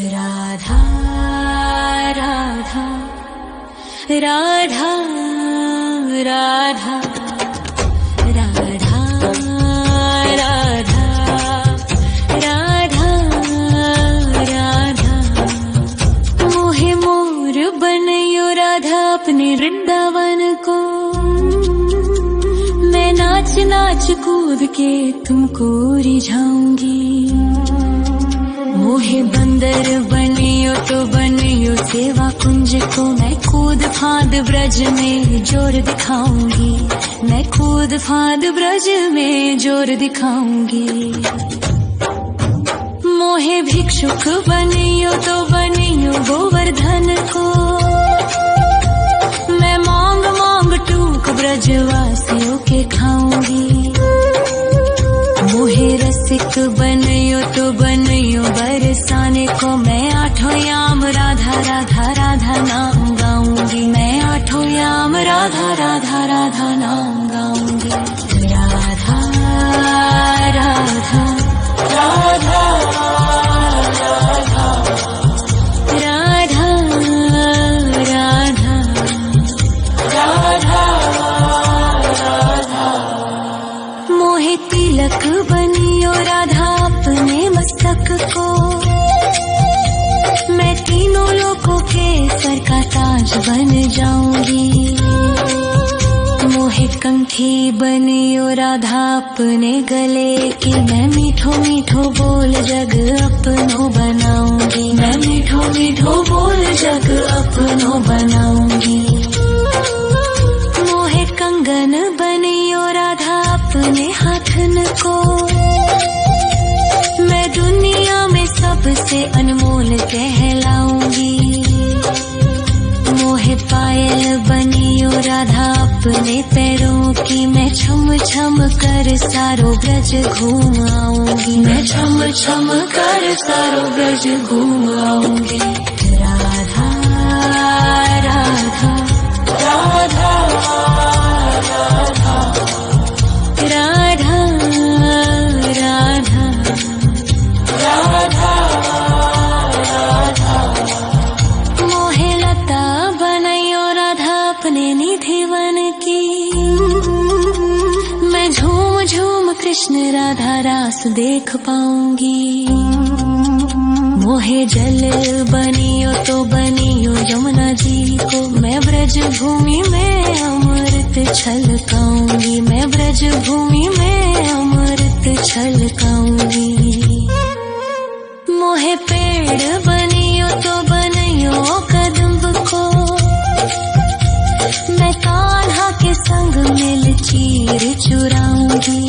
राधा राधा राधा राधा राधा राधा राधा राधा मोहे मोर बनयो राधा अपने वृंदावन को। मैं नाच नाच कूद के तुमको रिझाऊंगी। मोहे बंदर बनियो तो बनियो सेवा कुंज को। मैं कूद फांद ब्रज में जोर दिखाऊंगी। मैं कूद फांद ब्रज में जोर दिखाऊंगी। मोहे भिक्षुक बनियो तो बनियो गोवर्धन को। मैं मांग मांग टूक ब्रजवासियों के खाऊंगी। मोहे रसिक बनियो तो बनियो बरसाने को। मैं आठों याम राधा राधा राधा नाम गाऊंगी। मैं आठों याम राधा राधा राधा नाम गाऊंगी। राधा राधा राधा राधा राधा राधा राधा मोहे तिलक बनियो राधा अपने मस्तक को। मैं तीनों लोगों के सर का ताज बन जाऊंगी। मोहे कंठी बनियो राधा अपने गले की। मैं मीठो मीठो बोल जग अपनो बनाऊंगी। मैं मीठो मीठो बोल जग अपनो बनाऊंगी। मोहे कंगन बनियो राधा अपने हाथन को। मैं दुनिया में सबसे अनमोल कहलाऊंगी। मोहे पायल बनियो राधा अपने पैरों की। मैं छम छम कर सारो ब्रज घूम आऊंगी। मैं छम छम कर सारो ब्रज घूम आऊंगी। राधा राधा राधा राधा राधा राधा राधा राधा मोहे लता बनयो राधा अपने निधिवन की। मैं झूम झूम कृष्ण राधा रास देख पाऊंगी। मोहे जल बनियो तो बनियो यमुना जी को। मैं ब्रज भूमि में अमृत छलकाऊंगी। मैं ब्रज भूमि में अमृत छलकाऊंगी। मोहे पेड़ बनियो तो बनियो कदम्ब को। मैं कान्हा के संग मिल चीर चुराऊंगी।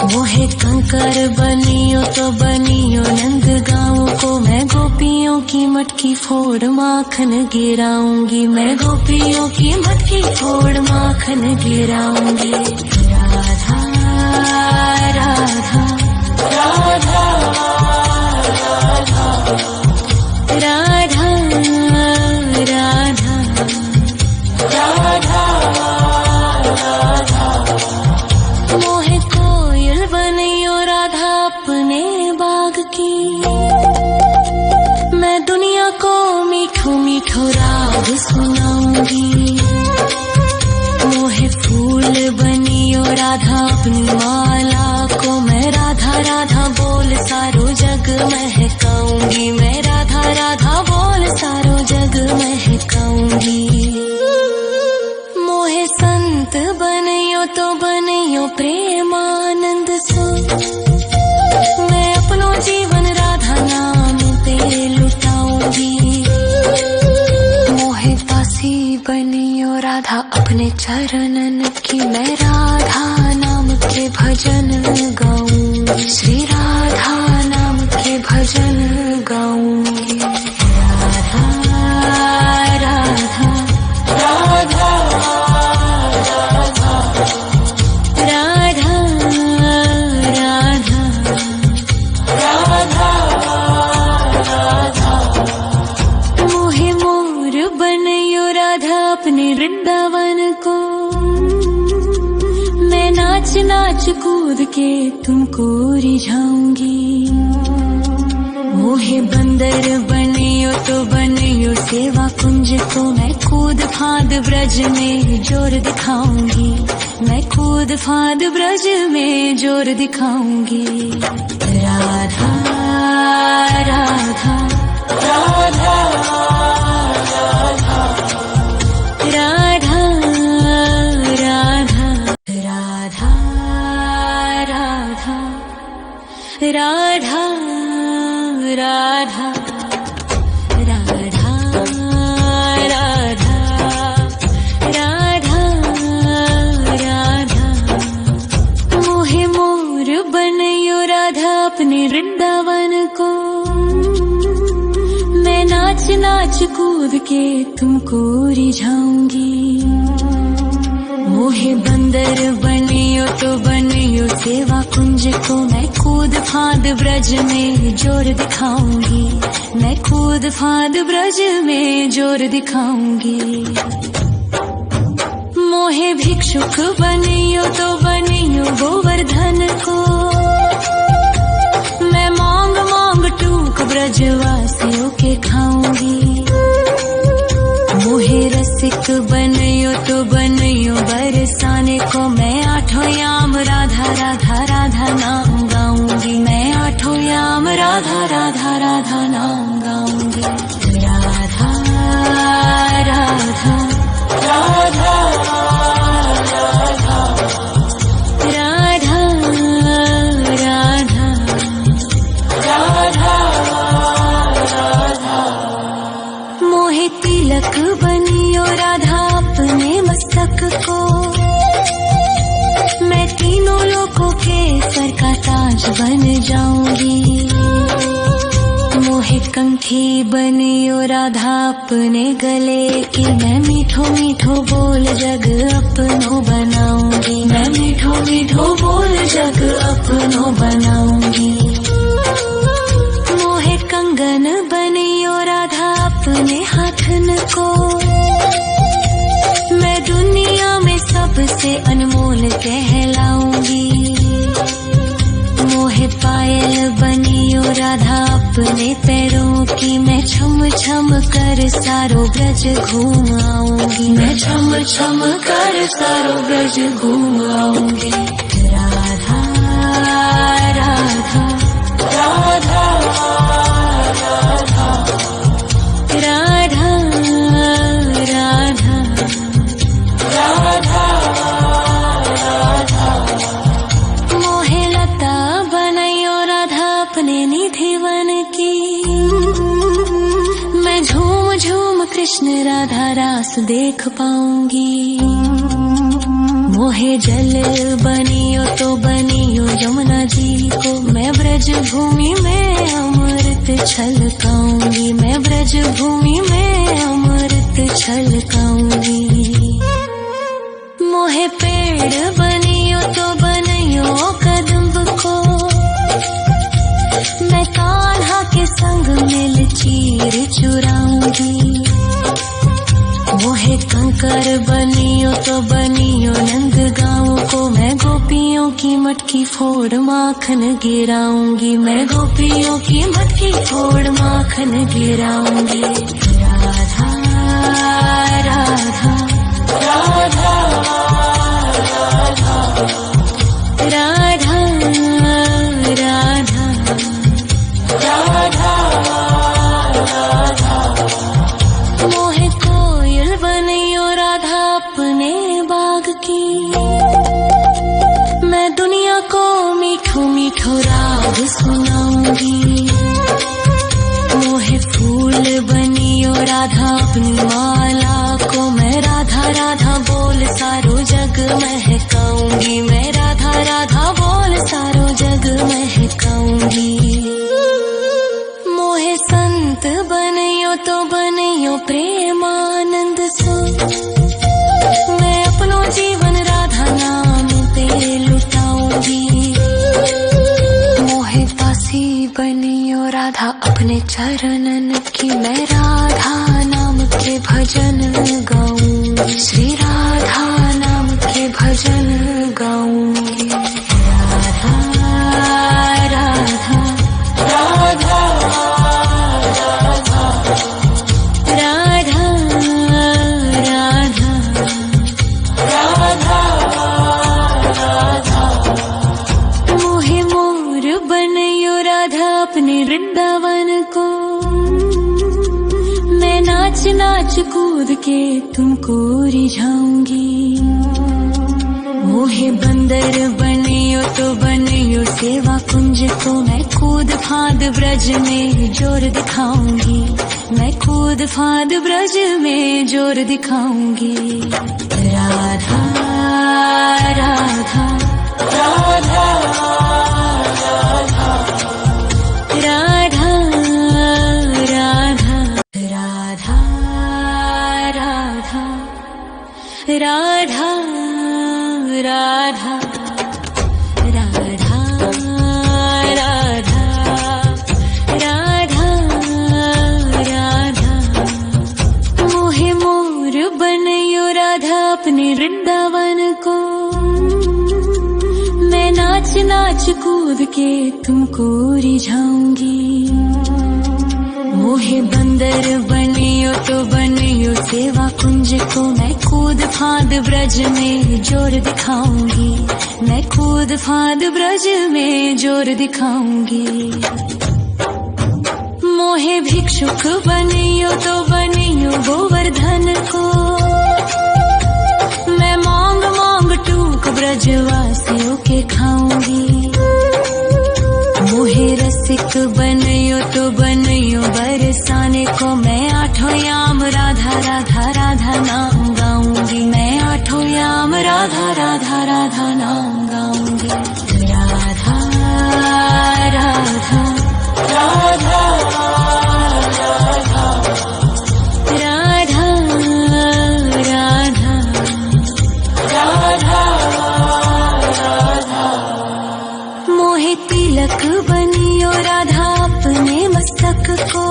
मोहे कंकर बनियो तो बनियो नंद गाँव को। मैं गोपियों की मटकी फोड़ माखन गिराऊंगी। मैं गोपियों की मटकी फोड़ माखन गिराऊंगी। राधा राधा राधा राधा राधा राधा राधा मोहे कोयल बनियो राधा अपने बाग की। मैं दुनिया को मीठो मीठो राग सुनाऊंगी। मोहे फूल बनियो राधा अपनी माला को। मैं राधा राधा बोल सारो जग महकाऊंगी। मैं राधा राधा बोल सारो जग महकाऊंगी। मोहे संत बनियो तो बनियो प्रेमानंद सो। मैं अपनो जीवन राधा नाम पे लुटाऊंगी। मोहे दासी बनियो राधा अपने चरणन की। मैं राधा नाम के भजन गाऊंगी। श्री राधा नाम के भजन गाऊंगी। राधा राधा राधा राधा राधा राधा राधा मोहे मोर बनयो राधा अपने वृंदावन को। मैं नाच नाच कूद के तुमको रिझाऊंगी। मोहे मोहे बंदर बनियो तो बनियो सेवा कुंज को मैं कूद फांद ब्रज में जोर दिखाऊंगी, मैं कूद फांद ब्रज में जोर दिखाऊंगी। राधा राधा राधा राधा राधा राधा राधा राधा राधा राधा राधा राधा राधा मोहे मोर बनयो राधा अपने वृंदावन को, मैं नाच नाच कूद के तुमको रिझाऊंगी। मोहे बंदर बनियो तो बनियो सेवा कुंज को मैं कूद फांद ब्रज में जोर दिखाऊंगी, मैं कूद फांद ब्रज में जोर दिखाऊंगी। मोहे भिक्षुक बनियो तो बनियो गोवर्धन को, मैं मांग मांग टूक ब्रजवासियों के खाऊंगी। मोहे रसिक बनियो तो बनियो बरसाने को, मैं आठों याम राधा राधा राधा नाम गाऊंगी, मैं आठों याम राधा राधा राधा नाम गाऊंगी। राधा राधा राधा राधा राधा राधा राधा मोहे तिलक बनियो राधा अपने मस्तक को, मैं तीनों लोगों के सर का ताज बन जाऊंगी। मोहे कंठी बनियो राधा अपने गले की, मैं मीठो मीठो बोल जग अपनो बनाऊंगी, मैं मीठो मीठो बोल जग अपनो बनाऊंगी। मोहे कंगन बनियो राधा अपने हाथन को, मैं दुनिया में सबसे अनमोल कहलाऊंगी। मोहे पायल बनियो राधा अपने पैरों की, मैं छम छम कर सारो ब्रज घूम आऊंगी, मैं छम छम कर सारो ब्रज घूम आऊंगी। राधा राधा राधा राधा राधा राधा राधा मोहे लता बनयो राधा अपने निधि वन की, मैं झूम झूम कृष्ण राधा रास देख पाऊंगी। मोहे जल बनियो तो बनियो यमुना जी को, मैं ब्रज भूमि में अमृत छलकाऊंगी, मैं ब्रज भूमि में अमृत छलकाऊंगी। मोहे पेड़ बनियो तो बनियो कदम्ब को, मैं कान्हा के संग मिल चीर चुराऊंगी। मोहे कंकर बनियो तो बनियो नंद गाँव को, मैं गोपियों की मटकी फोड़ माखन गिराऊंगी, मैं गोपियों की मटकी फोड़ माखन गिराऊंगी। राधा राधा राधा राधा राधा राधा राधा मोहे कोयल बनियो राधा अपने बाग की, मैं दुनिया को मीठो मीठो राग सुनाऊंगी। मोहे फूल बनियो राधा अपनी माला को, मैं राधा राधा बोल सारो जग महकाऊंगी, मैं राधा राधा बोल सारो जग महकाऊंगी। मोहे संत बनियो तो बनियो प्रेमानंद सो, मैं अपनो जीवन राधा नाम पे लुटाऊंगी। मोहे दासी बनियो राधा अपने चरणन की, मैं राधा नाम के भजन गाऊंगी, श्री राधा नाम के भजन गाऊंगी। राधा राधा राधा वृंदावन को। मैं नाच नाच कूद के तुमको रिझाऊंगी। मोहे बंदर बनियो तो बनियो सेवा कुंज को। मैं कूद फांद ब्रज में जोर दिखाऊंगी। मैं कूद फांद ब्रज में जोर दिखाऊंगी। राधा राधा राधा राधा राधा राधा राधा राधा राधा राधा राधा राधा राधा। मोहे मोर बनयो राधा अपने वृंदावन को। मैं नाच नाच कूद के तुमको रिझाऊंगी। मोहे बंदर बनियो तो बनियो सेवा कुंज को। मैं कूद फांद ब्रज में जोर दिखाऊंगी। मैं कूद फांद ब्रज में जोर दिखाऊंगी। मोहे भिक्षुक बनियो तो बनियो गोवर्धन को। मैं मांग मांग टूक ब्रजवासियों के खाऊंगी। मोहे रसिक बनियो तो बनियो बरसाने को। मैं आठों याम राधा राधा राधा नाम गाऊंगी। मैं आठों याम राधा राधा राधा नाम गाऊंगी। राधा राधा राधा राधा राधा राधा राधा। मोहे तिलक बनियो राधा अपने मस्तक को।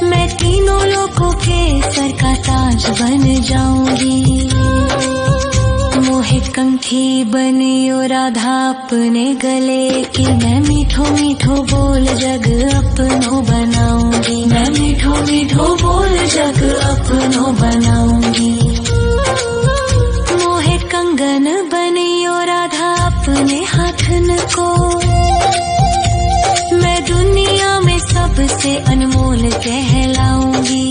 मैं तीनों लोगों के सर का ताज बन जाऊंगी। मोहे कंठी बनियो राधा अपने गले की। मैं मीठो मीठो बोल जग अपनो बनाऊंगी। मैं मीठो मीठो बोल जग अपनो बनाऊंगी। मोहे कंगन बनियो राधा अपने हाथन को। मैं दुनिया में सबसे अनमोल कहलाऊंगी।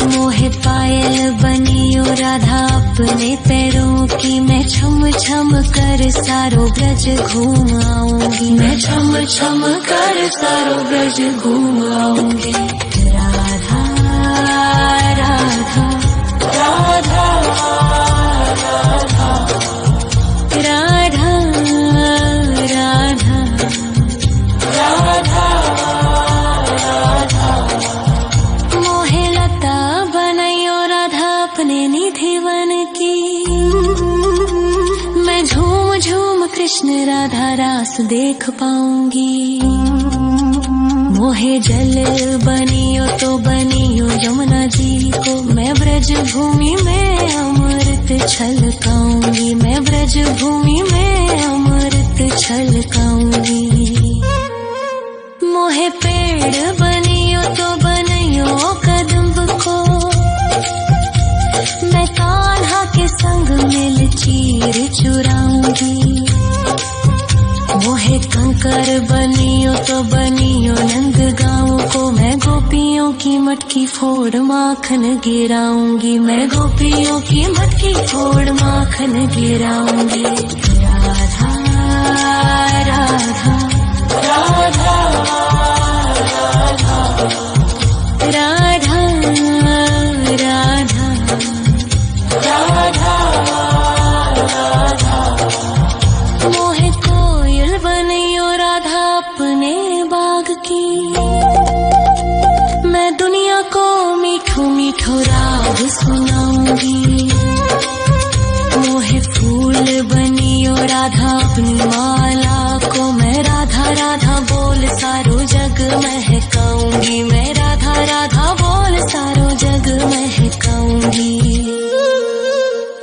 मोहे पायल बनियो राधा अपने पैरों की। मैं छम छम कर सारो ब्रज घूम आऊंगी। मैं छम छम कर सारो ब्रज घूम आऊंगी। राधा राधा राधा राधा राधा राधा राधा राधा। मोहे लता बनयो राधा अपने निधि वन की। मैं झूम झूम कृष्ण राधा रास देख पाऊंगी। मोहे जल बनियो तो बनियो यमुना जी को। मैं ब्रज भूमि में अमृत छलकाऊंगी। मैं ब्रज भूमि में अमृत छलकाऊंगी। मोहे पेड़ बनियो तो बनियो कदम्ब को। मैं कान्हा के संग मिल चीर चुराऊंगी। मोहे कंकर बनियो तो बनियो नंद गाँव को। मैं गोपियों की मटकी फोड़ माखन गिराऊंगी। मैं गोपियों की मटकी फोड़ माखन गिराऊंगी। राधा राधा राधा राधा राधा राधा राधा। मोहे कोयल बनियो राधा अपने बाग की। मैं दुनिया को मीठो मीठो राग सुनाऊंगी। मोहे फूल बनियो राधा अपनी माला को। मैं राधा राधा बोल सारो जग महकाऊंगी। मैं राधा राधा बोल सारो जग महकाऊंगी।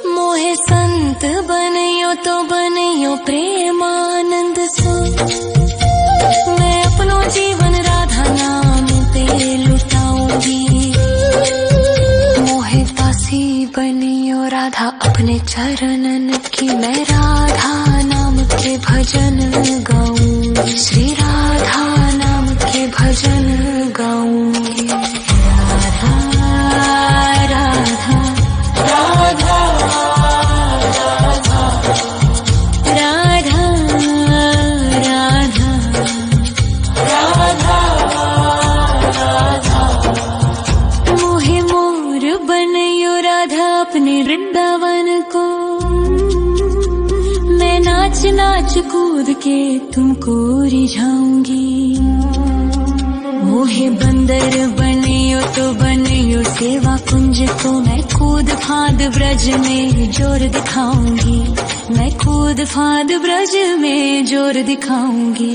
मोहे संत बनियो तो बनियो प्रेमानंद सो। मैं अपनो जीवन राधा नाम पे लुटाऊंगी। मोहे दासी बनियो राधा अपने चरणन की। मैं राधा नाम के भजन गाऊंगी। श्री राधा के तुमको रिझाऊंगी। मोहे बंदर बनियो तो बनियो सेवा कुंज को, मैं कूद फाद ब्रज में जोर दिखाऊंगी, मैं कूद फाद ब्रज में जोर दिखाऊंगी।